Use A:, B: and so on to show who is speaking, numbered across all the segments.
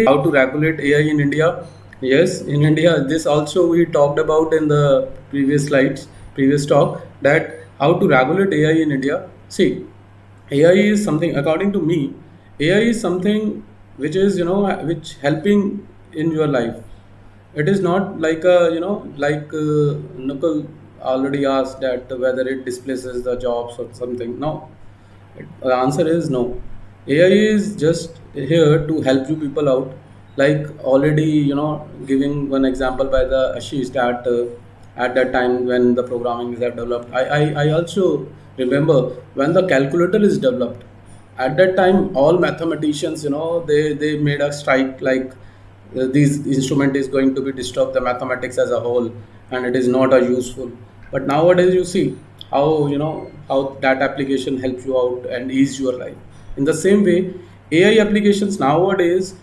A: how to regulate AI in India. Yes, in India, this also we talked about in the previous slides, previous talk, that how to regulate AI in India. See, AI is something, according to me, AI is something which is, which helping in your life. It is not like Nukul already asked that whether it displaces the jobs or something. No, the answer is no. AI is just here to help you people out. Like already, giving one example by the Ashish that at that time when the programming is developed, I also remember when the calculator is developed. At that time, all mathematicians, they made a strike like this instrument is going to be disturb the mathematics as a whole, and it is not a useful. But nowadays you see how how that application helps you out and ease your life. In the same way, AI applications nowadays,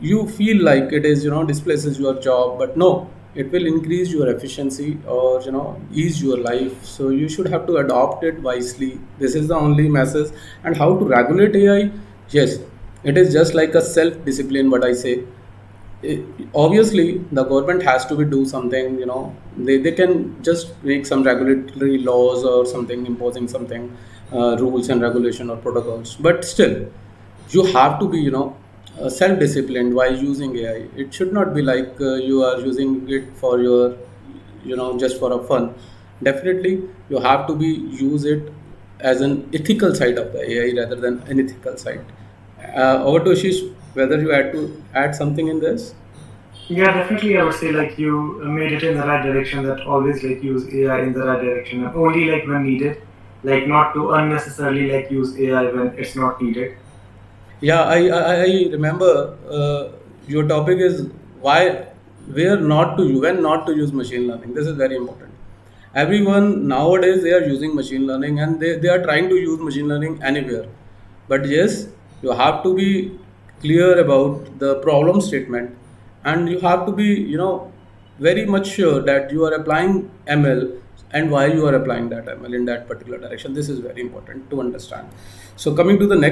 A: you feel like it is displaces your job, but no, it will increase your efficiency or ease your life. So you should have to adopt it wisely. This is the only message. And how to regulate AI? Yes, it is just like a self discipline, what I say. Obviously the government has to be do something. They can just make some regulatory laws or something, imposing something, rules and regulation or protocols, but still you have to be self disciplined while using AI. It should not be like you are using it for your just for a fun. Definitely you have to be use it as an ethical side of the AI rather than unethical side. Over to Ashish, whether you had to add something in this.
B: Yeah, definitely. I would say like you made it in the right direction. That always like use AI in the right direction and only like when needed, like not to unnecessarily like use AI when it's not needed.
A: Yeah, I remember your topic is why, where not to use, when not to use machine learning. This is very important. Everyone nowadays they are using machine learning and they are trying to use machine learning anywhere. But yes, you have to be clear about the problem statement, and you have to be very much sure that you are applying ML and why you are applying that ML in that particular direction. This is very important to understand. So coming to the next